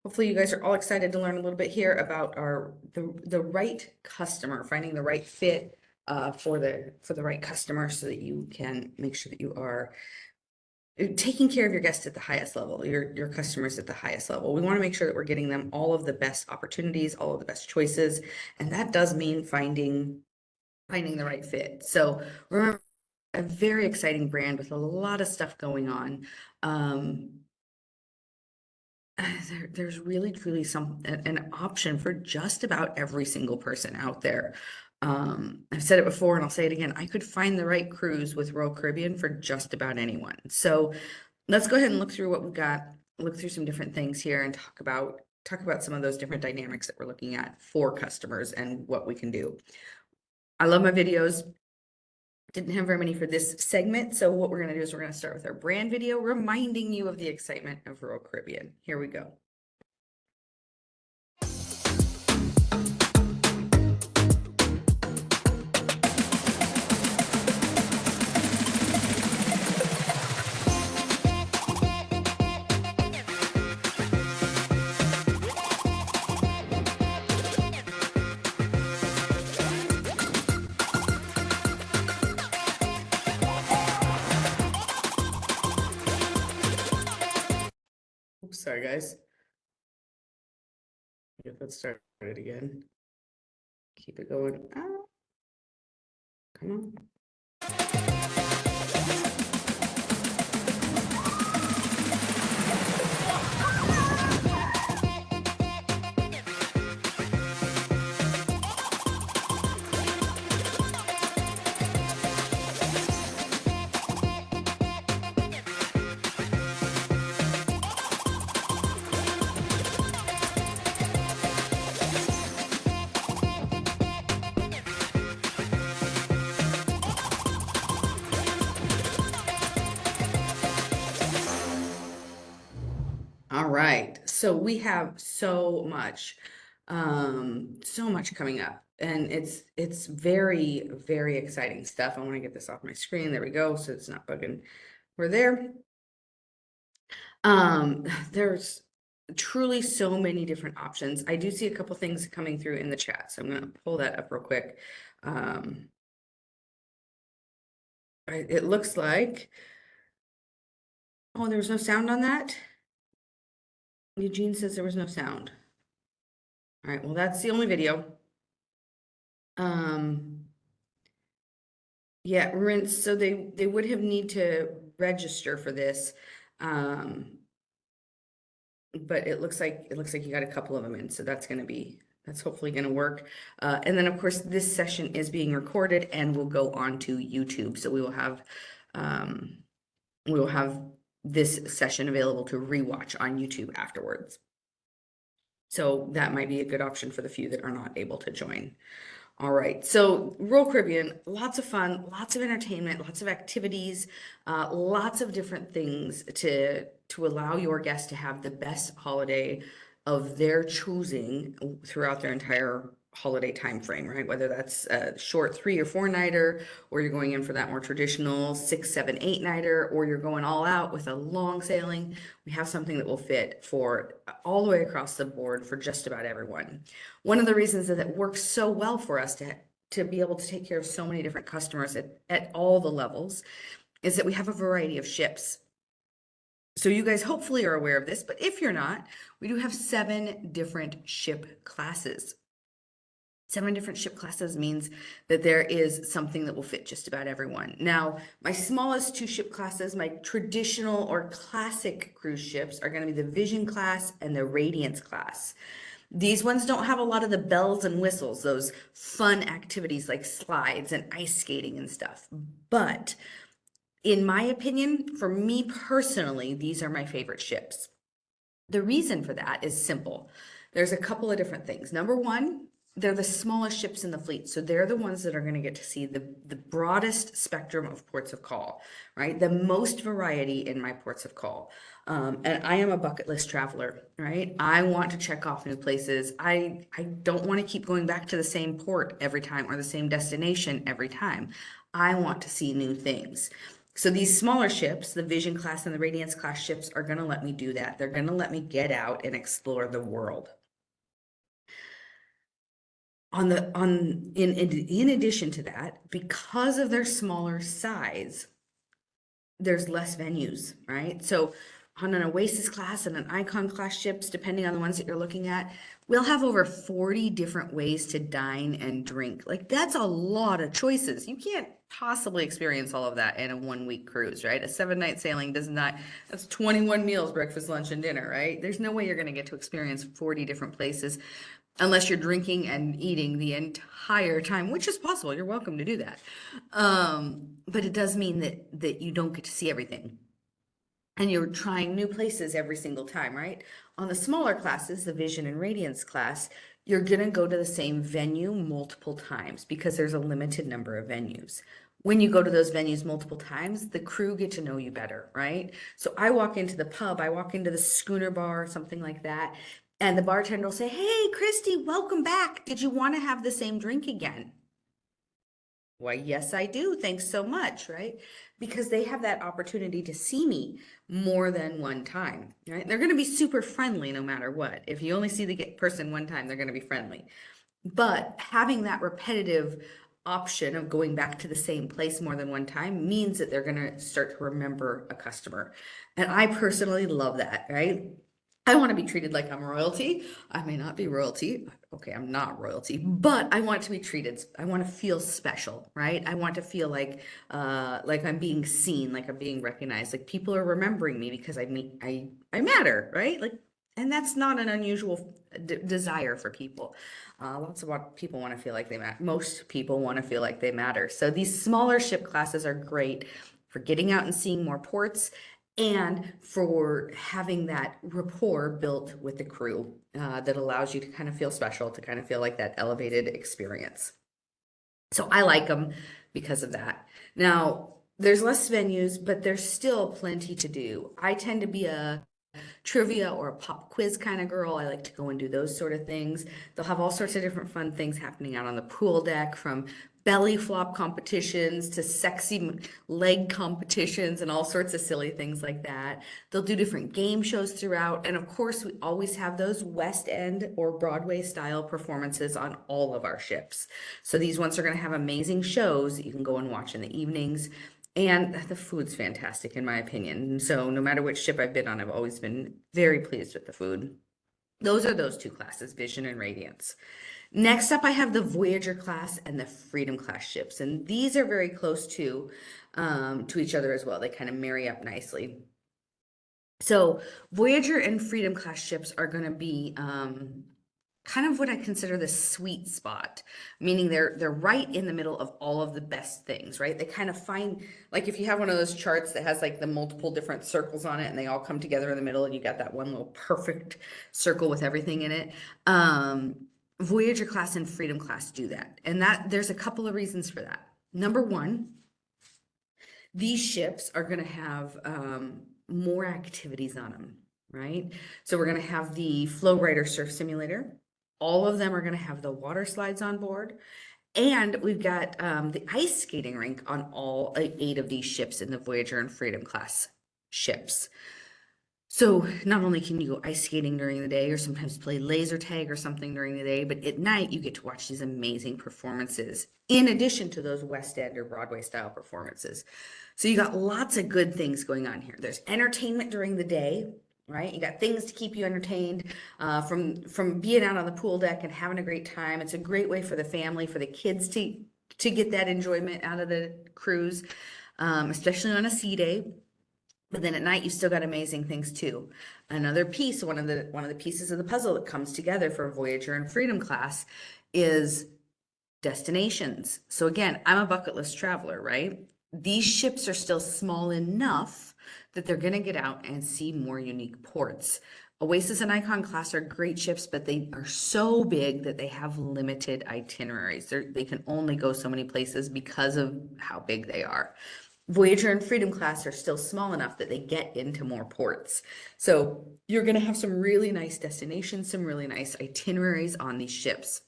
Hopefully you guys are all excited to learn a little bit here about the right customer, finding the right fit for the right customer so that you can make sure that you are taking care of your guests at the highest level, your customers at the highest level. We want to make sure that we're getting them all of the best opportunities, all of the best choices, and that does mean finding the right fit. So remember, a very exciting brand with a lot of stuff going on. There's really truly an option for just about every single person out there. I've said it before and I'll say it again. I could find the right cruise with Royal Caribbean for just about anyone. So let's go ahead and look through what we've got, look through some different things here and talk about some of those different dynamics that we're looking at for customers and what we can do. I love my videos. Didn't have very many for this segment. So what we're going to do is we're going to start with our brand video, reminding you of the excitement of Royal Caribbean. Here we go. Oops, sorry guys. Let's start it again. Keep it going. Oh, come on. All right, so we have so much coming up, and it's very, very exciting stuff. I want to get this off my screen. There we go, so it's not bugging. We're there. There's truly so many different options. I do see a couple things coming through in the chat, so I'm gonna pull that up real quick. It looks like, oh, there was no sound on that. Eugene says there was no sound. All right, well, that's the only video. Yeah, rinse. So they would have need to register for this. But it looks like you got a couple of them in, so that's hopefully gonna work. And then of course this session is being recorded and will go on to YouTube. So we will have this session available to rewatch on YouTube afterwards. So that might be a good option for the few that are not able to join. All right, so Royal Caribbean, lots of fun, lots of entertainment, lots of activities, lots of different things to allow your guests to have the best holiday of their choosing throughout their entire holiday time frame, right? Whether that's a short 3 or 4 nighter, or you're going in for that more traditional 6, 7, 8 nighter, or you're going all out with a long sailing. We have something that will fit for all the way across the board for just about everyone. One of the reasons that it works so well for us to be able to take care of so many different customers at all the levels is that we have a variety of ships. So you guys hopefully are aware of this, but if you're not, we do have 7 different ship classes. 7 different ship classes means that there is something that will fit just about everyone. Now, my smallest 2 ship classes, my traditional or classic cruise ships, are going to be the Vision class and the Radiance class. These ones don't have a lot of the bells and whistles, those fun activities like slides and ice skating and stuff. But in my opinion, for me personally, these are my favorite ships. The reason for that is simple. There's a couple of different things. Number one, they're the smallest ships in the fleet. So they're the ones that are going to get to see the broadest spectrum of ports of call, right? The most variety in my ports of call. And I am a bucket list traveler, right? I want to check off new places. I don't want to keep going back to the same port every time or the same destination every time. I want to see new things. So these smaller ships, the Vision class and the Radiance class ships, are going to let me do that. They're going to let me get out and explore the world. In addition to that, because of their smaller size, there's less venues, right? So on an Oasis class and an Icon class ships, depending on the ones that you're looking at, we'll have over 40 different ways to dine and drink. Like that's a lot of choices. You can't possibly experience all of that in a 1 week cruise, right? A 7 night sailing does not, that's 21 meals, breakfast, lunch, and dinner, right? There's no way you're going to get to experience 40 different places unless you're drinking and eating the entire time, which is possible. You're welcome to do that. But it does mean that you don't get to see everything. And you're trying new places every single time, right? On the smaller classes, the Vision and Radiance class, you're gonna go to the same venue multiple times because there's a limited number of venues. When you go to those venues multiple times, the crew get to know you better, right? So I walk into the pub, I walk into the schooner bar or something like that, and the bartender will say, "Hey, Christy, welcome back. Did you want to have the same drink again?" Why, yes, I do. Thanks so much, right? Because they have that opportunity to see me more than one time, right? They're going to be super friendly no matter what. If you only see the person one time, they're going to be friendly. But having that repetitive option of going back to the same place more than one time means that they're going to start to remember a customer. And I personally love that, right? I want to be treated like I'm royalty. I may not be royalty. Okay, I'm not royalty, but I want to be treated. I want to feel special, right? I want to feel like I'm being seen, like I'm being recognized, like people are remembering me because I matter, right? Like, and that's not an unusual desire for people. Lots of what people want to feel like they matter. Most people want to feel like they matter. So these smaller ship classes are great for getting out and seeing more ports and for having that rapport built with the crew that allows you to kind of feel special, to kind of feel like that elevated experience. So I like them because of that. Now, there's less venues, but there's still plenty to do. I tend to be a trivia or a pop quiz kind of girl. I like to go and do those sort of things. They'll have all sorts of different fun things happening out on the pool deck, from belly flop competitions to sexy leg competitions and all sorts of silly things like that. They'll do different game shows throughout. And of course, we always have those West End or Broadway style performances on all of our ships. So these ones are going to have amazing shows that you can go and watch in the evenings. And the food's fantastic in my opinion. So no matter which ship I've been on, I've always been very pleased with the food. Those are those two classes, Vision and Radiance. Next up, I have the Voyager class and the Freedom class ships, and these are very close to each other as well. They kind of marry up nicely. So Voyager and Freedom class ships are going to be kind of what I consider the sweet spot, meaning they're right in the middle of all of the best things, right? They kind of find, like if you have one of those charts that has like the multiple different circles on it and they all come together in the middle and you got that one little perfect circle with everything in it. Voyager class and Freedom class do that. And that there's a couple of reasons for that. Number one, these ships are going to have more activities on them, right? So we're going to have the Flow Rider Surf Simulator. All of them are going to have the water slides on board. And we've got the ice skating rink on all 8 of these ships in the Voyager and Freedom class ships. So not only can you go ice skating during the day or sometimes play laser tag or something during the day, but at night you get to watch these amazing performances in addition to those West End or Broadway style performances. So you got lots of good things going on here. There's entertainment during the day, right? You got things to keep you entertained from being out on the pool deck and having a great time. It's a great way for the family, for the kids to get that enjoyment out of the cruise, especially on a sea day. But then at night, you still got amazing things too. Another piece, one of the pieces of the puzzle that comes together for Voyager and Freedom class is destinations. So again, I'm a bucket list traveler, right? These ships are still small enough that they're going to get out and see more unique ports. Oasis and Icon class are great ships, but they are so big that they have limited itineraries. They can only go so many places because of how big they are. Voyager and Freedom class are still small enough that they get into more ports. So you're going to have some really nice destinations, some really nice itineraries on these ships.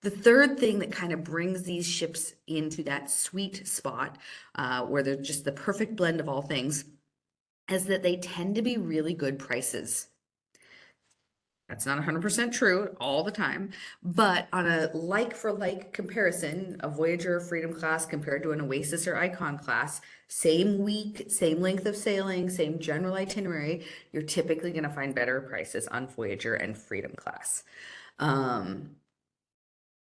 The third thing that kind of brings these ships into that sweet spot, where they're just the perfect blend of all things, is that they tend to be really good prices. That's not 100% true all the time, but on a like for like comparison, a Voyager or Freedom class compared to an Oasis or Icon class, same week, same length of sailing, same general itinerary, you're typically going to find better prices on Voyager and Freedom class. Um,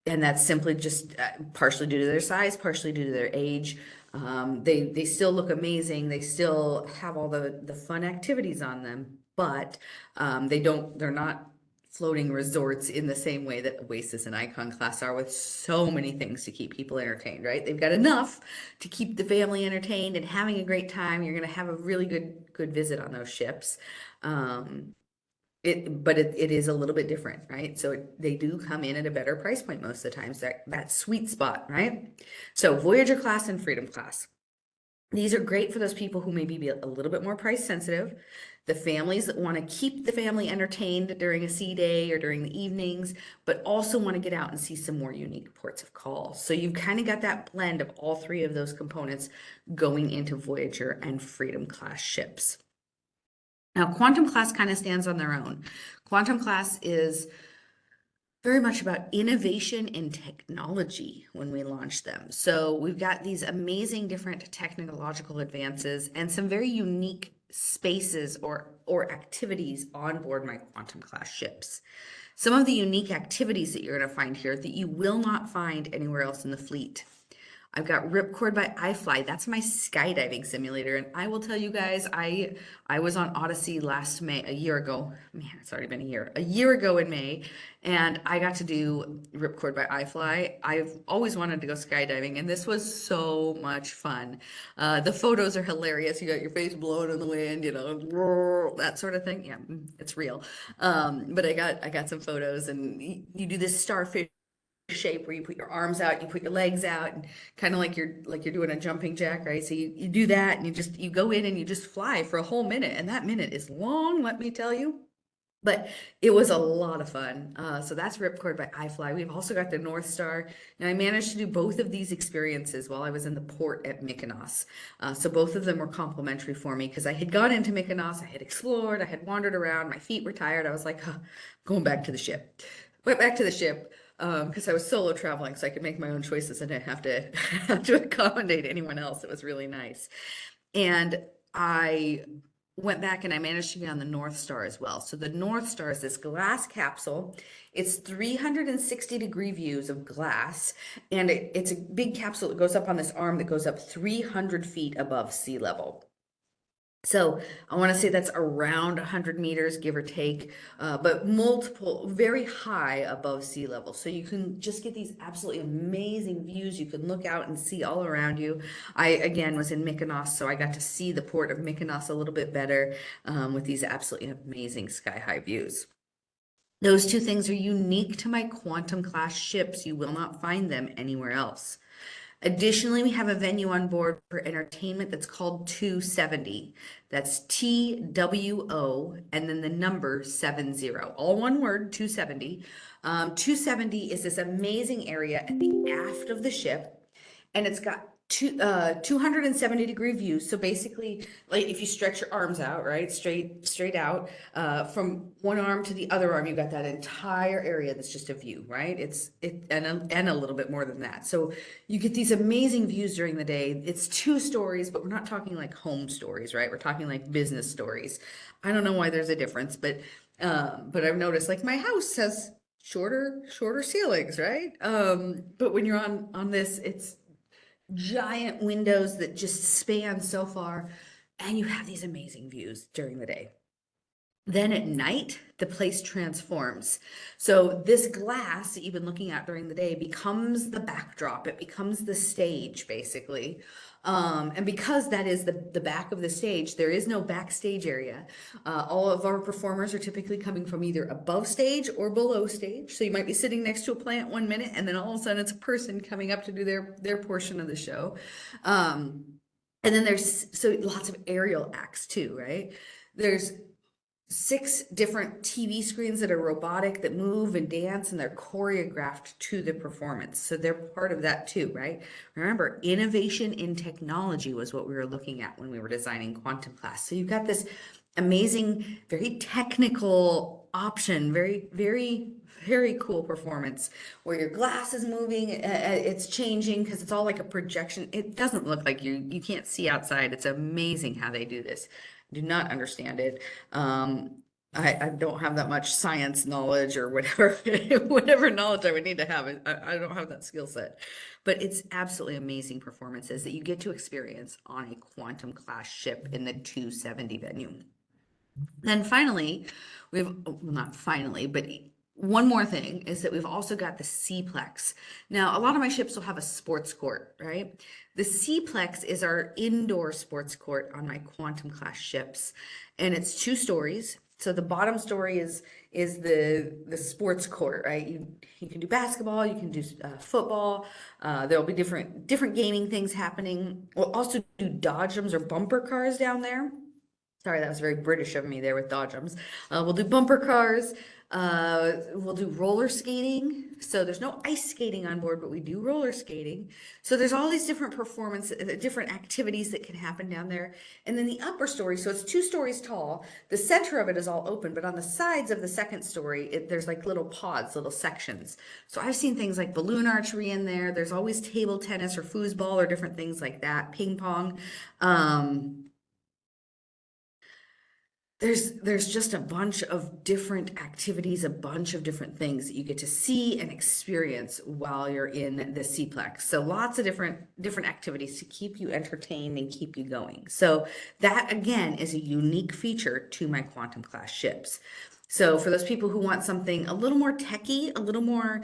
and that's simply just partially due to their size, partially due to their age. They still look amazing. They still have all the fun activities on them, but they're not floating resorts in the same way that Oasis and Icon class are, with so many things to keep people entertained, right? They've got enough to keep the family entertained and having a great time. You're going to have a really good visit on those ships. But it is a little bit different, right? So they do come in at a better price point most of the times, that sweet spot, right? So Voyager class and Freedom class. These are great for those people who maybe be a little bit more price sensitive, the families that want to keep the family entertained during a sea day or during the evenings, but also want to get out and see some more unique ports of call. So you've kind of got that blend of all three of those components going into Voyager and Freedom class ships. Now, Quantum class kind of stands on their own. Quantum class is very much about innovation and technology when we launch them. So we've got these amazing different technological advances and some very unique spaces or activities on board my Quantum class ships. Some of the unique activities that you're going to find here that you will not find anywhere else in the fleet. I've got Ripcord by iFly. That's my skydiving simulator. And I will tell you guys, I was on Odyssey last May, a year ago. Man, it's already been a year ago in May. And I got to do Ripcord by iFly. I've always wanted to go skydiving, and this was so much fun. The photos are hilarious. You got your face blowing in the wind, that sort of thing. Yeah, it's real. But I got some photos, and you do this starfish shape where you put your arms out, you put your legs out, and kind of like you're doing a jumping jack, right? So you do that, and you go in and you just fly for a whole minute, and that minute is long, let me tell you. But it was a lot of fun. So that's Ripcord by iFly. We've also got the North Star, and I managed to do both of these experiences while I was in the port at Mykonos. So both of them were complimentary for me because I had gone into Mykonos, I had explored, I had wandered around, my feet were tired. I was like, huh, going back to the ship. Went back to the ship because I was solo traveling, so I could make my own choices and didn't have to have to accommodate anyone else. It was really nice. And I went back and I managed to get on the North Star as well. So the North Star is this glass capsule. It's 360-degree views of glass, and it's a big capsule that goes up on this arm that goes up 300 feet above sea level. So I want to say that's around 100 meters, give or take, but very high above sea level. So you can just get these absolutely amazing views. You can look out and see all around you. I, again, was in Mykonos, so I got to see the port of Mykonos a little bit better with these absolutely amazing sky-high views. Those two things are unique to my Quantum class ships. You will not find them anywhere else. Additionally, we have a venue on board for entertainment that's called 270. That's TWO and then the number 70. All one word, 270. 270 is this amazing area at the aft of the ship, and it's got 270-degree views. So basically, like if you stretch your arms out, right, straight out, from one arm to the other arm, you've got that entire area that's just a view, right? And a little bit more than that. So you get these amazing views during the day. It's 2 stories, but we're not talking like home stories, right? We're talking like business stories. I don't know why there's a difference, but I've noticed like my house has shorter ceilings, right? But when you're on this, it's giant windows that just span so far, and you have these amazing views during the day. Then at night, the place transforms. So this glass that you've been looking at during the day becomes the backdrop. It becomes the stage, basically. And because that is the back of the stage, there is no backstage area. All of our performers are typically coming from either above stage or below stage. So you might be sitting next to a plant 1 minute, and then all of a sudden it's a person coming up to do their portion of the show. And then there's so lots of aerial acts too, right? There's 6 different TV screens that are robotic, that move and dance, and they're choreographed to the performance. So they're part of that too, right? Remember, innovation in technology was what we were looking at when we were designing quantum class. So you've got this amazing, very technical option, very cool performance where your glass is moving, it's changing because it's all like a projection. It doesn't look like you can't see outside. It's amazing how they do this. Do not understand it. I don't have that much science knowledge or whatever, whatever knowledge I would need to have. I don't have that skill set, but it's absolutely amazing performances that you get to experience on a quantum class ship in the 270 venue. Then finally, well, not finally, but one more thing is that we've also got the C-Plex. Now, a lot of my ships will have a sports court, right? The C-Plex is our indoor sports court on my quantum class ships, and it's 2 stories. So the bottom story is the sports court, right? You can do basketball, you can do football. There'll be different gaming things happening. We'll also do dodgems or bumper cars down there. Sorry, that was very British of me there with dodgems. We'll do bumper cars. We'll do roller skating. So there's no ice skating on board, but we do roller skating. So there's all these different different activities that can happen down there. And then the upper story, so it's 2 stories tall. The center of it is all open, but on the sides of the second story, there's like little pods, little sections. So I've seen things like balloon archery in there. There's always table tennis or foosball or different things like that, ping pong. There's just a bunch of different activities, a bunch of different things that you get to see and experience while you're in the Cplex. So lots of different activities to keep you entertained and keep you going. So that again is a unique feature to my quantum class ships. So for those people who want something a little more techy, a little more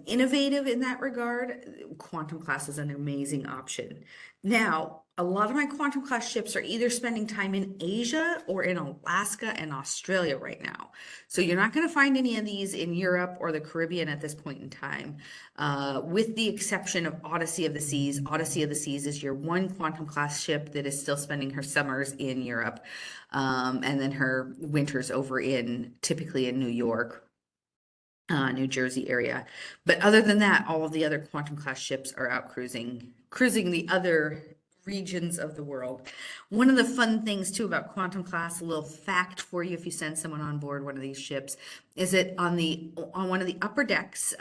innovative in that regard, quantum class is an amazing option. Now, a lot of my quantum class ships are either spending time in Asia or in Alaska and Australia right now. So you're not going to find any of these in Europe or the Caribbean at this point in time, with the exception of Odyssey of the Seas. Odyssey of the Seas is your one quantum class ship that is still spending her summers in Europe, and then her winters over typically in New York. New Jersey area. But other than that, all of the other quantum class ships are out cruising the other regions of the world. One of the fun things too about quantum class, a little fact for you if you send someone on board one of these ships, is that on one of the upper decks,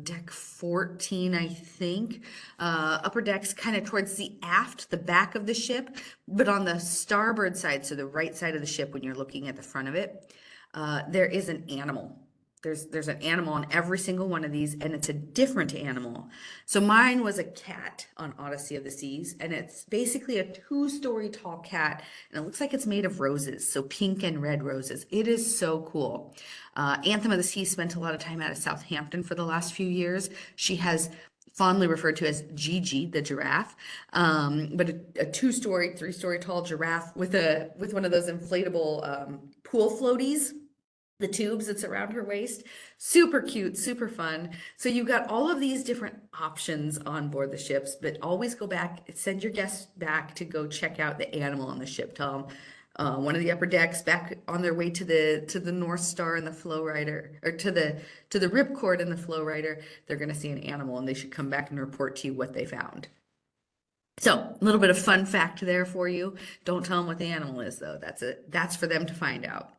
deck 14, I think, upper decks kind of towards the aft, the back of the ship, but on the starboard side, so the right side of the ship when you're looking at the front of it, there is an animal. There's an animal on every single one of these, and it's a different animal. So mine was a cat on Odyssey of the Seas, and it's basically a 2-story tall cat, and it looks like it's made of roses, so pink and red roses. It is so cool. Anthem of the Seas spent a lot of time out of Southampton for the last few years. She has fondly referred to as Gigi, the giraffe, but a 2-story, 3-story tall giraffe with one of those inflatable pool floaties, the tubes that's around her waist. Super cute, super fun. So you've got all of these different options on board the ships, but always go back, send your guests back to go check out the animal on the ship. Tell them one of the upper decks back on their way to the North Star and the Flow Rider, or to the Ripcord and the Flow Rider, they're going to see an animal and they should come back and report to you what they found. So a little bit of fun fact there for you. Don't tell them what the animal is though. That's for them to find out.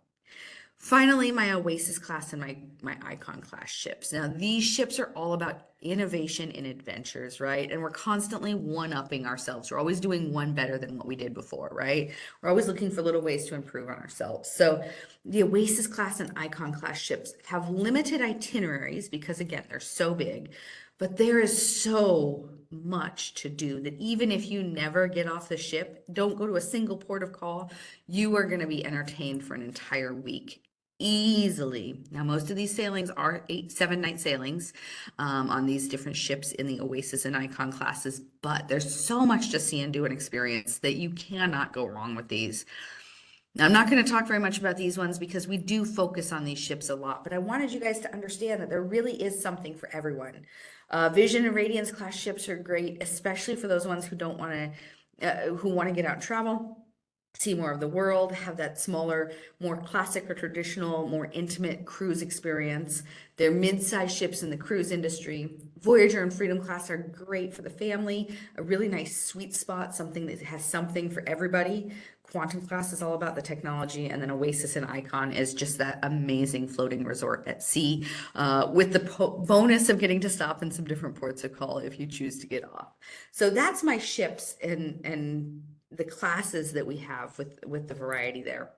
Finally, my Oasis class and my Icon class ships. Now, these ships are all about innovation and adventures, right? And we're constantly one-upping ourselves. We're always doing one better than what we did before, right? We're always looking for little ways to improve on ourselves. So the Oasis class and Icon class ships have limited itineraries because, again, they're so big, but there is so much to do that even if you never get off the ship, don't go to a single port of call, you are going to be entertained for an entire week easily. Now, most of these sailings are 7-night sailings on these different ships in the Oasis and Icon classes, but there's so much to see and do and experience that you cannot go wrong with these. Now, I'm not going to talk very much about these ones because we do focus on these ships a lot, but I wanted you guys to understand that there really is something for everyone. Vision and Radiance class ships are great, especially for those ones who don't want to, who want to get out and travel. see more of the world, have that smaller, more classic or traditional, more intimate cruise experience. They're mid-sized ships in the cruise industry. Voyager and Freedom class are great for the family, a really nice sweet spot, something that has something for everybody. Quantum class is all about the technology, and then Oasis and Icon is just that amazing floating resort at sea, with the bonus of getting to stop in some different ports of call if you choose to get off. So that's my ships and the classes that we have with the variety there.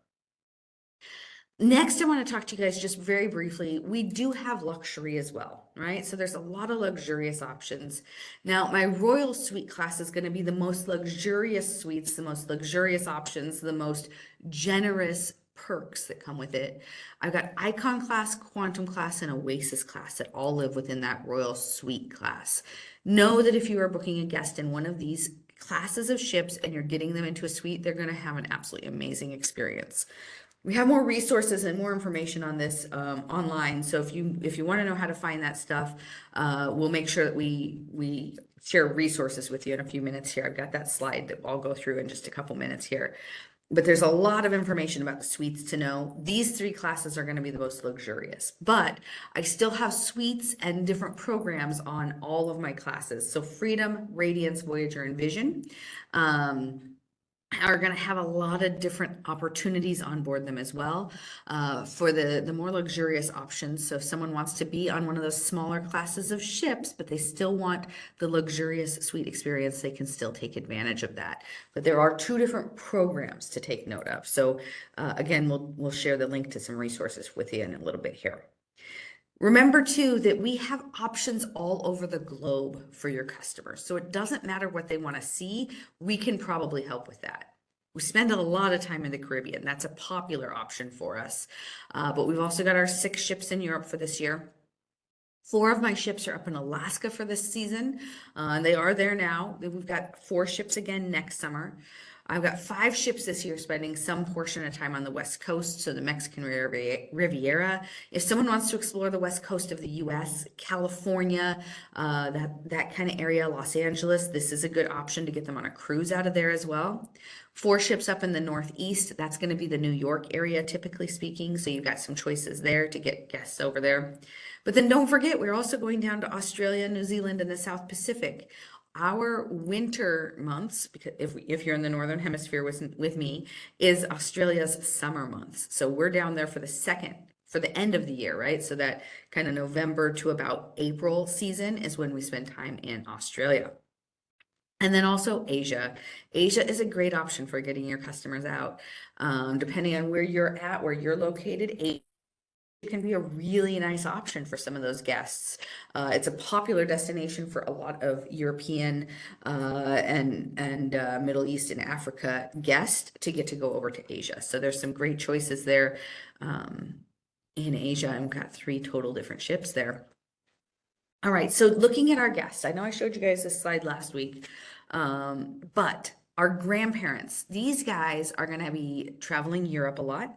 Next, I want to talk to you guys just very briefly. We do have luxury as well, right? So there's a lot of luxurious options. Now, my Royal Suite class is going to be the most luxurious suites, the most luxurious options, the most generous perks that come with it. I've got Icon class, Quantum class, and Oasis class that all live within that Royal Suite class. Know that if you are booking a guest in one of these classes of ships and you're getting them into a suite, they're going to have an absolutely amazing experience. We have more resources and more information on this online. So if you want to know how to find that stuff, we'll make sure that we share resources with you in a few minutes here. I've got that slide that I'll go through in just a couple minutes here. But there's a lot of information about the suites to know. These three classes are going to be the most luxurious, but I still have suites and different programs on all of my classes. So Freedom, Radiance, Voyager, and Vision. Are going to have a lot of different opportunities on board them as well, for the more luxurious options. So if someone wants to be on one of those smaller classes of ships, but they still want the luxurious suite experience, they can still take advantage of that. But there are two different programs to take note of. So again, we'll share the link to some resources with you in a little bit here. Remember too that we have options all over the globe for your customers. So it doesn't matter what they want to see, we can probably help with that. We spend a lot of time in the Caribbean. That's a popular option for us. But we've also got our 6 ships in Europe for this year. 4 of my ships are up in Alaska for this season. They are there now. We've got 4 ships again next summer. I've got 5 ships this year spending some portion of time on the West Coast, so the Mexican Riviera. If someone wants to explore the West Coast of the US, California, that kind of area, Los Angeles, this is a good option to get them on a cruise out of there as well. 4 ships up in the Northeast, that's going to be the New York area, typically speaking, so you've got some choices there to get guests over there. But then don't forget, we're also going down to Australia, New Zealand, and the South Pacific. Our winter months, because if you're in the Northern Hemisphere with me, is Australia's summer months. So we're down there for the end of the year, right? So that kind of November to about April season is when we spend time in Australia. And then also Asia. Asia is a great option for getting your customers out. Depending on where you're at, where you're located, it can be a really nice option for some of those guests. It's a popular destination for a lot of European and Middle East and Africa guests to get to go over to Asia. So there's some great choices there in Asia. I've got 3 total different ships there. All right, so looking at our guests, I know I showed you guys this slide last week, but our grandparents, these guys are going to be traveling Europe a lot.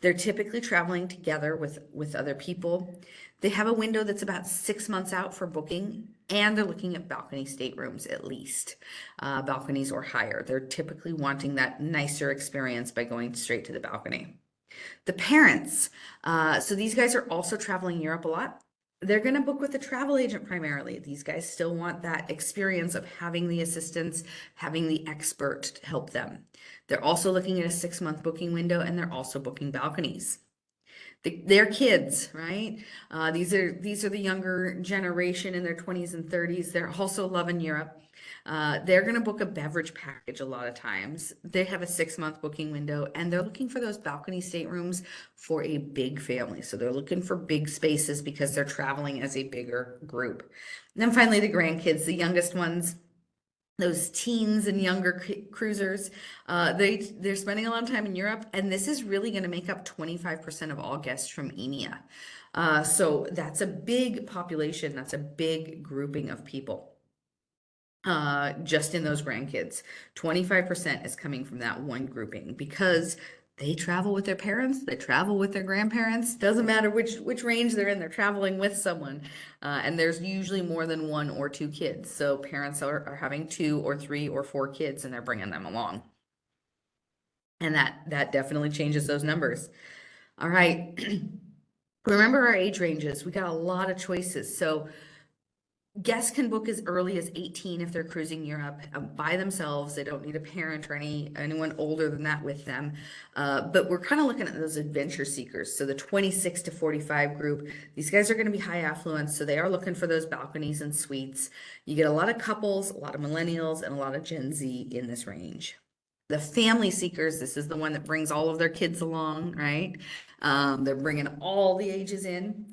They're typically traveling together with other people. They have a window that's about 6 months out for booking, and they're looking at balcony staterooms at least, balconies or higher. They're typically wanting that nicer experience by going straight to the balcony. The parents, so these guys are also traveling Europe a lot. They're going to book with a travel agent primarily. These guys still want that experience of having the assistance, having the expert to help them. They're also looking at a 6-month booking window, and they're also booking balconies. They're kids, right? These are the younger generation in their 20s and 30s. They're also loving Europe. They're going to book a beverage package a lot of times. They have a 6-month booking window, and they're looking for those balcony staterooms for a big family. So they're looking for big spaces because they're traveling as a bigger group. And then finally, the grandkids, the youngest ones, those teens and younger cruisers, they're spending a lot of time in Europe, and this is really going to make up 25% of all guests from EMEA. So that's a big population. That's a big grouping of people. Just in those grandkids, 25% is coming from that one grouping because they travel with their parents, they travel with their grandparents. Doesn't matter which range they're in, they're traveling with someone. And there's usually more than 1 or 2 kids. So parents are having 2 or 3 or 4 kids and they're bringing them along. And that definitely changes those numbers. All right. Remember our age ranges. We got a lot of choices. So guests can book as early as 18 if they're cruising Europe by themselves. They don't need a parent or anyone older than that with them. But we're kind of looking at those adventure seekers. So the 26 to 45 group, these guys are going to be high affluence. So they are looking for those balconies and suites. You get a lot of couples, a lot of millennials, and a lot of Gen Z in this range. The family seekers, this is the one that brings all of their kids along, right? They're bringing all the ages in.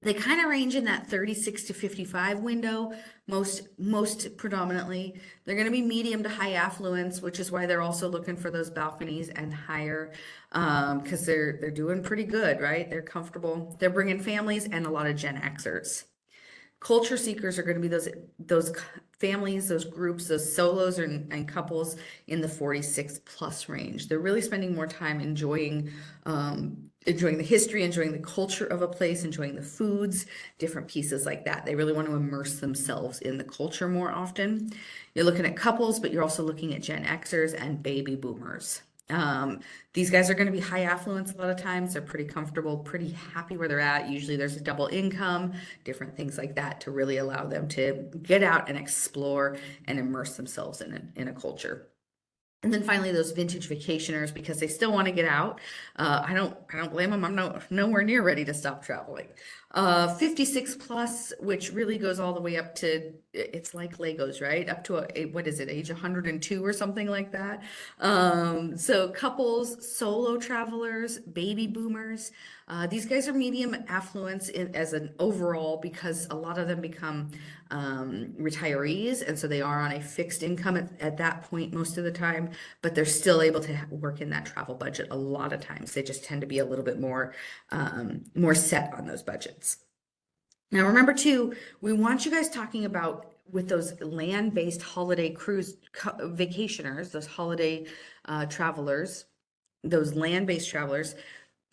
They kind of range in that 36 to 55 window, most predominantly. They're going to be medium to high affluence, which is why they're also looking for those balconies and higher, because they're doing pretty good, right? They're comfortable. They're bringing families and a lot of Gen Xers. Culture seekers are going to be those families, those groups, those solos and couples in the 46 plus range. They're really spending more time enjoying the history, enjoying the culture of a place, enjoying the foods, different pieces like that. They really want to immerse themselves in the culture more often. You're looking at couples, but you're also looking at Gen Xers and baby boomers. These guys are going to be high affluence a lot of times. They're pretty comfortable, pretty happy where they're at. Usually there's a double income, different things like that to really allow them to get out and explore and immerse themselves in a culture. And then finally, those vintage vacationers, because they still want to get out. I don't blame them. I'm nowhere near ready to stop traveling. 56 plus, which really goes all the way up to, it's like Legos, right? Up to what is it, age 102 or something like that. So couples, solo travelers, baby boomers. These guys are medium affluence as an overall because a lot of them become retirees, and so they are on a fixed income at that point most of the time, but they're still able to work in that travel budget a lot of times. They just tend to be a little bit more set on those budgets. Now remember too, we want you guys talking about with those land-based holiday cruise vacationers, those holiday travelers, those land-based travelers,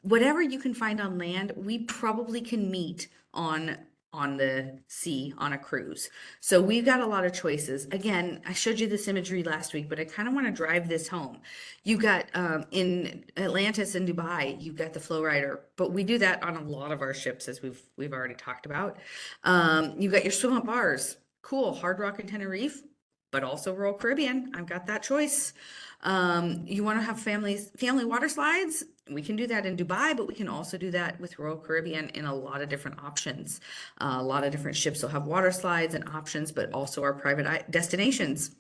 whatever you can find on land, we probably can meet on the sea on a cruise. So we've got a lot of choices. Again, I showed you this imagery last week, but I kind of want to drive this home. You've got in Atlantis and Dubai, you've got the flow rider, but we do that on a lot of our ships, as we've already talked about. You've got your swim up bars, cool, Hard Rock and Tenerife, but also Royal Caribbean. I've got that choice. You want to have family water slides? We can do that in Dubai, but we can also do that with Royal Caribbean in a lot of different options. A lot of different ships will have water slides and options, but also our private destinations.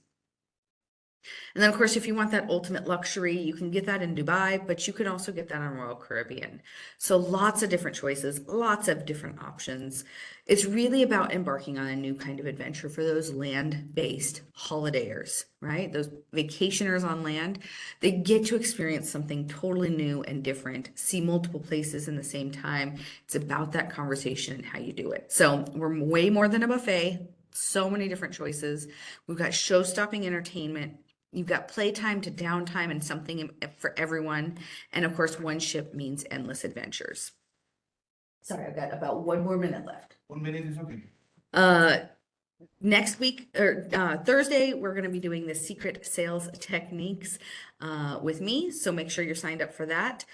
And then, of course, if you want that ultimate luxury, you can get that in Dubai, but you can also get that on Royal Caribbean. So lots of different choices, lots of different options. It's really about embarking on a new kind of adventure for those land-based holidayers, right? Those vacationers on land. They get to experience something totally new and different, see multiple places in the same time. It's about that conversation and how you do it. So we're way more than a buffet. So many different choices. We've got show-stopping entertainment. You've got playtime to downtime and something for everyone. And of course, one ship means endless adventures. Sorry, I've got about 1 more minute left. 1 minute is okay. Next week or Thursday, we're going to be doing the secret sales techniques with me. So make sure you're signed up for that.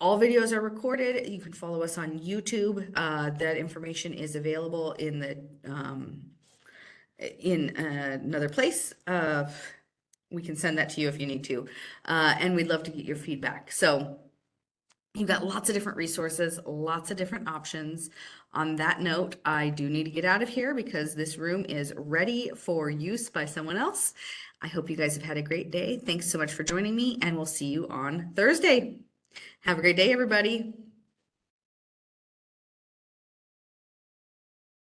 All videos are recorded. You can follow us on YouTube. That information is available in the in another place. We can send that to you if you need to. And we'd love to get your feedback. So you've got lots of different resources, lots of different options. On that note, I do need to get out of here because this room is ready for use by someone else. I hope you guys have had a great day. Thanks so much for joining me, and we'll see you on Thursday. Have a great day, everybody.